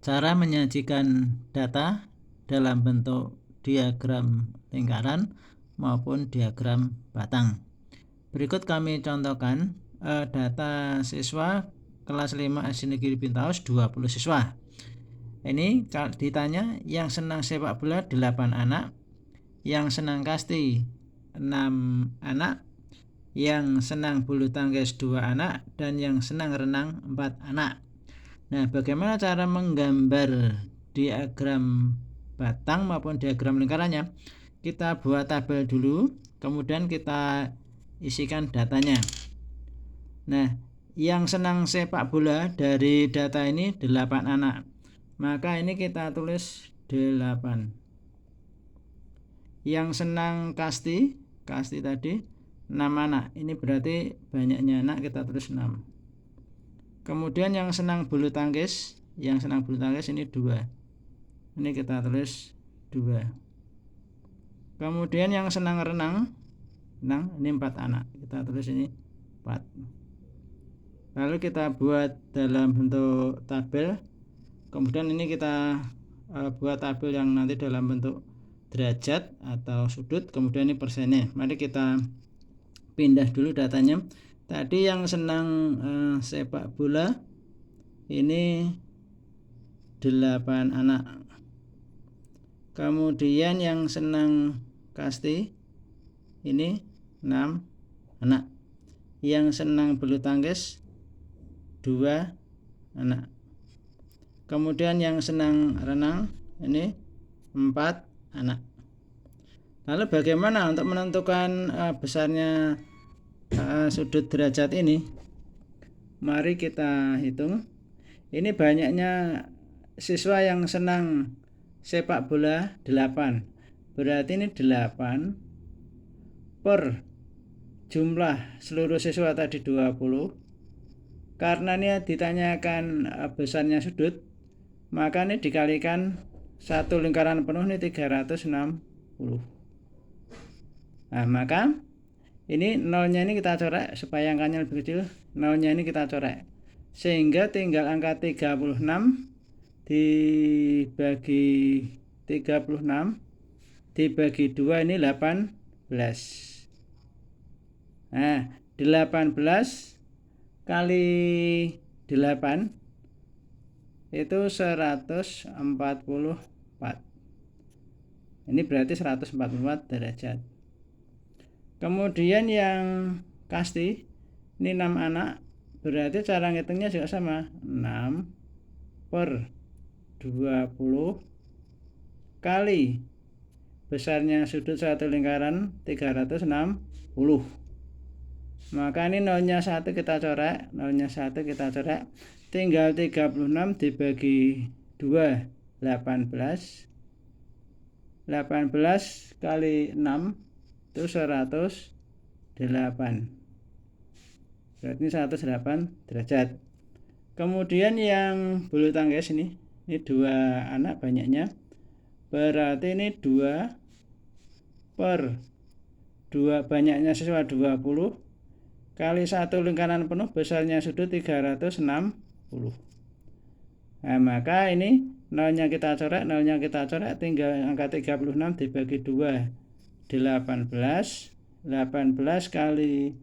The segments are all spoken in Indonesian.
Cara menyajikan data dalam bentuk diagram lingkaran maupun diagram batang. Berikut kami contohkan data siswa kelas 5 SD Negeri Pintaos 20 siswa. Ini ditanya yang senang sepak bola 8 anak, yang senang kasti 6 anak, yang senang bulu tangkis 2 anak, dan yang senang renang 4 anak. Nah, bagaimana cara menggambar diagram batang maupun diagram lingkarannya? Kita buat tabel dulu, kemudian kita isikan datanya. Nah, yang senang sepak bola dari data ini 8 anak. Maka ini kita tulis 8. Yang senang kasti tadi 6 anak. Ini berarti banyaknya anak, kita tulis 6. Kemudian yang senang bulu tangkis ini 2. Ini kita tulis 2. Kemudian yang senang renang ini 4 anak. Kita tulis ini 4. Lalu kita buat dalam bentuk tabel. Kemudian ini kita buat tabel yang nanti dalam bentuk derajat atau sudut. Kemudian ini persennya. Mari kita pindah dulu datanya. Tadi yang senang sepak bola ini 8 anak. Kemudian yang senang kasti ini 6 anak. Yang senang bulu tangkis 2 anak. Kemudian yang senang renang ini 4 anak. Lalu bagaimana untuk menentukan besarnya sudut derajat ini? Mari kita hitung. Ini banyaknya siswa yang senang sepak bola 8. Berarti ini 8 per jumlah seluruh siswa tadi 20. Karena ini ditanyakan besarnya sudut, maka ini dikalikan satu lingkaran penuh ini 360. Nah, maka ini nolnya ini kita coret supaya angkanya lebih kecil. Nolnya ini kita coret, sehingga tinggal angka 36 dibagi 36 dibagi 2 ini 18. Nah, 18 kali 8 itu 144. Ini berarti 144 derajat. Kemudian yang kasti ini 6 anak. Berarti cara ngitungnya juga sama. 6 per 20 kali besarnya sudut satu lingkaran 360. Maka ini nolnya 1 kita coret. Tinggal 36 dibagi 2 18. 18 kali 6 itu 108. Berarti 108 derajat. Kemudian yang bulu tangkis ini 2 anak banyaknya. Berarti ini 2 per 2 banyaknya siswa 20 kali satu lingkaran penuh besarnya sudut 360. Nah, maka ini nolnya kita coret, tinggal angka 36 dibagi 2 18. 18 kali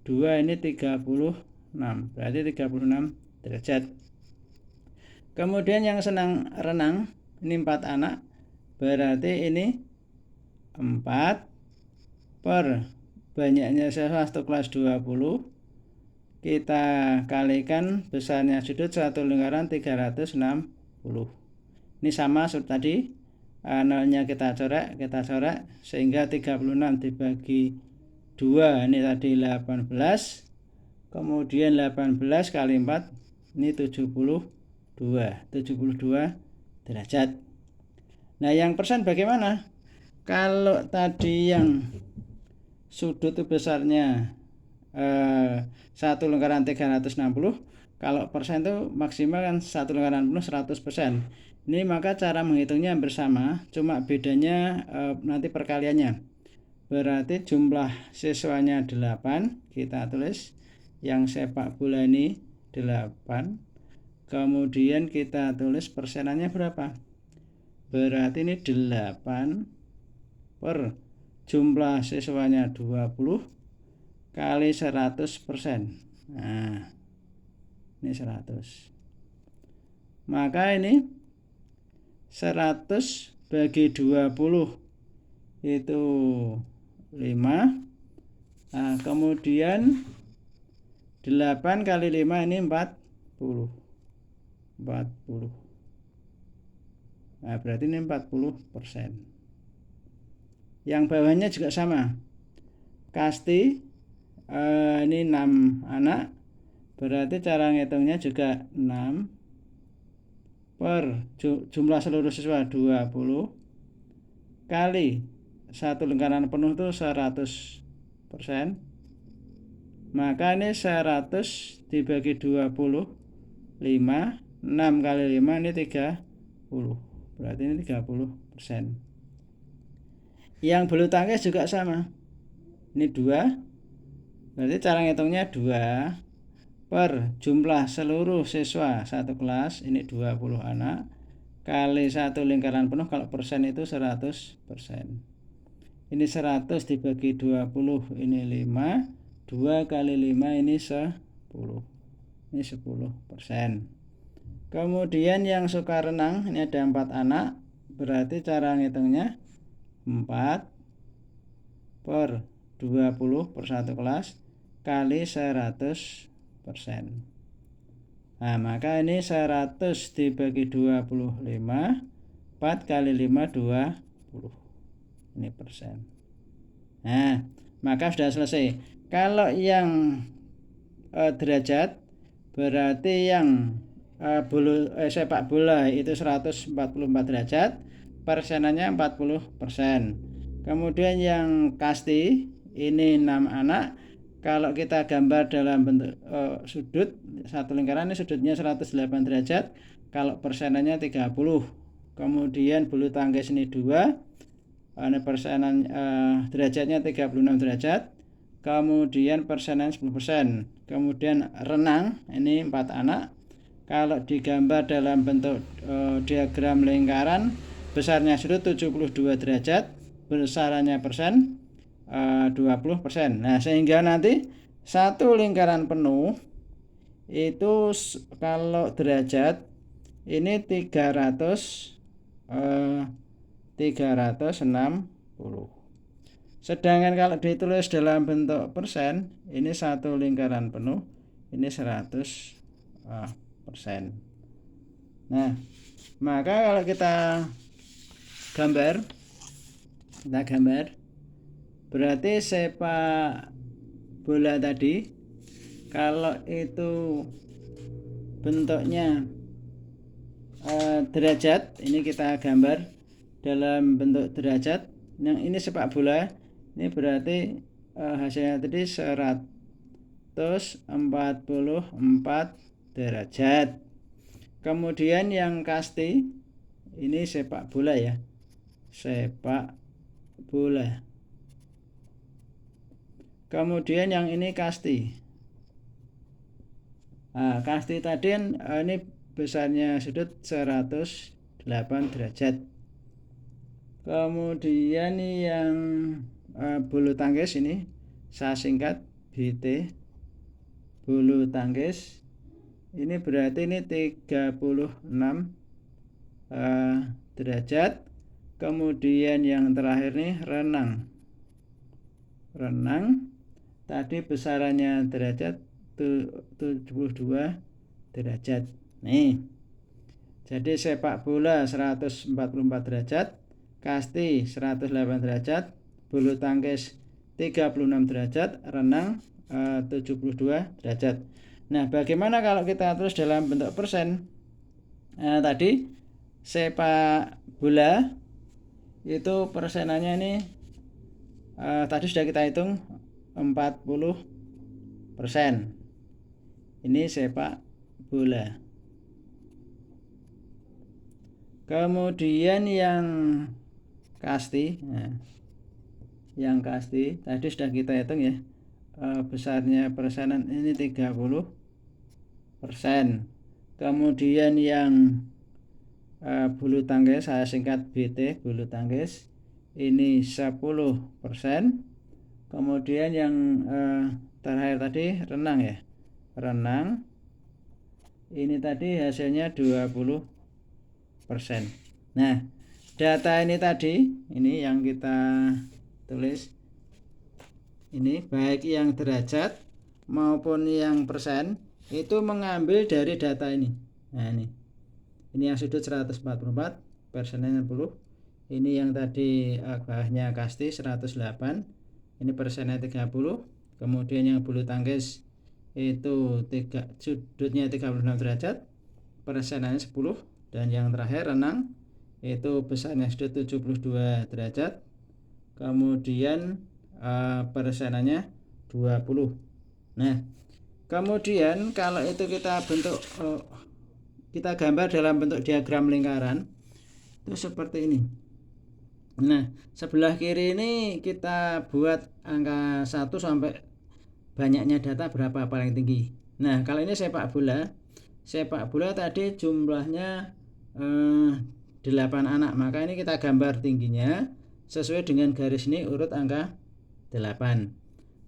2 ini 36. Berarti 36 derajat. Kemudian yang senang renang ini 4 anak. Berarti ini 4 per banyaknya siswa satu kelas 20 kita kalikan besarnya sudut satu lingkaran 360. Ini sama seperti tadi. Nolnya kita coret sehingga 36 dibagi 2 ini tadi 18. Kemudian 18 kali 4 ini 72 derajat. Nah, yang persen bagaimana? Kalau tadi yang sudut itu besarnya 1 lingkaran 360, kalau persen itu maksimal kan 1 lingkaran penuh 100%. Ini maka cara menghitungnya hampir sama, cuma bedanya nanti perkaliannya. Berarti jumlah siswanya 8, kita tulis yang sepak bola ini 8 kemudian kita tulis persenannya berapa. Berarti ini 8 per jumlah siswanya 20 kali 100%. Nah, ini 100. Maka ini 100 bagi 20 itu 5. Nah, kemudian 8 kali 5 ini 40. Nah, berarti ini 40%. Yang bawahnya juga sama. Kasti ini 6 anak. Berarti cara ngitungnya juga 6 per jumlah seluruh siswa 20 kali 1 lingkaran penuh itu 100%. Maka ini 100 dibagi 20 5. 6 kali 5 ini 30. Berarti ini 30%. Yang bulu tangkis juga sama. Ini 2. Berarti cara ngitungnya 2 per jumlah seluruh siswa satu kelas, ini 20 anak, kali 1 lingkaran penuh, kalau persen itu 100%. Ini 100 dibagi 20, ini 5. 2 kali 5 ini 10. Ini 10%. Kemudian yang suka renang, ini ada 4 anak. Berarti cara ngitungnya 4 per 20 per satu kelas kali 100%. Nah, maka ini 100 dibagi 25, 4 kali 5 20. Ini persen. Nah, maka sudah selesai. Kalau yang derajat, berarti yang sepak bola itu 144 derajat, persenannya 40%. Kemudian yang kasti ini 6 anak. Kalau kita gambar dalam bentuk sudut, satu lingkaran ini sudutnya 108 derajat, kalau persenannya 30. Kemudian bulu tangkis ini 2, ini persenan derajatnya 36 derajat. Kemudian persenan 10%. Kemudian renang ini 4 anak. Kalau digambar dalam bentuk diagram lingkaran, besarnya sudut 72 derajat, besarannya persen 20%. Nah, sehingga nanti satu lingkaran penuh itu kalau derajat ini 360. Sedangkan kalau ditulis dalam bentuk persen, ini satu lingkaran penuh, ini 100%. Nah, maka kalau kita gambar, berarti sepak bola tadi, kalau itu bentuknya derajat, ini kita gambar dalam bentuk derajat. Yang ini sepak bola, ini berarti hasilnya tadi 144 derajat. Kemudian yang kasti, ini sepak bola ya, sepak bola. Kemudian yang ini kasti. Nah, kasti tadi ini besarnya sudut 108 derajat. Kemudian yang bulu tangkis ini saya singkat BT, bulu tangkis ini berarti ini 36 derajat. Kemudian yang terakhir nih renang tadi besarannya derajat 72 derajat. Nih, jadi sepak bola 144 derajat, kasti 108 derajat, bulu tangkis 36 derajat, renang 72 derajat. Nah, bagaimana kalau kita tulis dalam bentuk persen? Tadi sepak bola itu persenannya ini tadi sudah kita hitung 40%. Ini sepak bola. Kemudian yang kasti, yang kasti tadi sudah kita hitung ya, besarnya persenan ini 30%. Kemudian yang bulu tangkis, saya singkat BT, bulu tangkis ini 10%. Kemudian yang terakhir tadi renang ya, renang ini tadi hasilnya 20%. Nah, data ini tadi, ini yang kita tulis, ini baik yang derajat maupun yang persen itu mengambil dari data ini. Nah, ini yang sudut 144, persennya 60. Ini yang tadi bawahnya kasti 108, ini persennya 30. Kemudian yang bulu tangkis itu sudutnya 36 derajat, persennya 10. Dan yang terakhir renang itu besarnya sudut 72 derajat, kemudian persennya 20. Nah, kemudian kalau itu kita bentuk kita gambar dalam bentuk diagram lingkaran itu seperti ini. Nah, sebelah kiri ini kita buat angka 1 sampai banyaknya data berapa paling tinggi. Nah, kalau ini sepak bola tadi jumlahnya 8 anak, maka ini kita gambar tingginya sesuai dengan garis ini urut angka 8.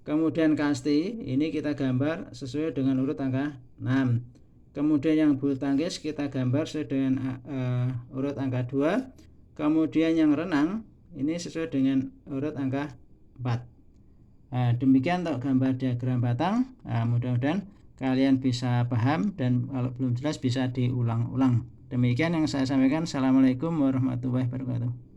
Kemudian kasti ini kita gambar sesuai dengan urut angka 6. Kemudian yang bulu tangkis kita gambar sesuai dengan urut angka 2. Kemudian yang renang ini sesuai dengan urut angka 4. Demikian untuk gambar diagram batang. Mudah-mudahan kalian bisa paham, dan kalau belum jelas bisa diulang-ulang. Demikian yang saya sampaikan. Assalamualaikum warahmatullahi wabarakatuh.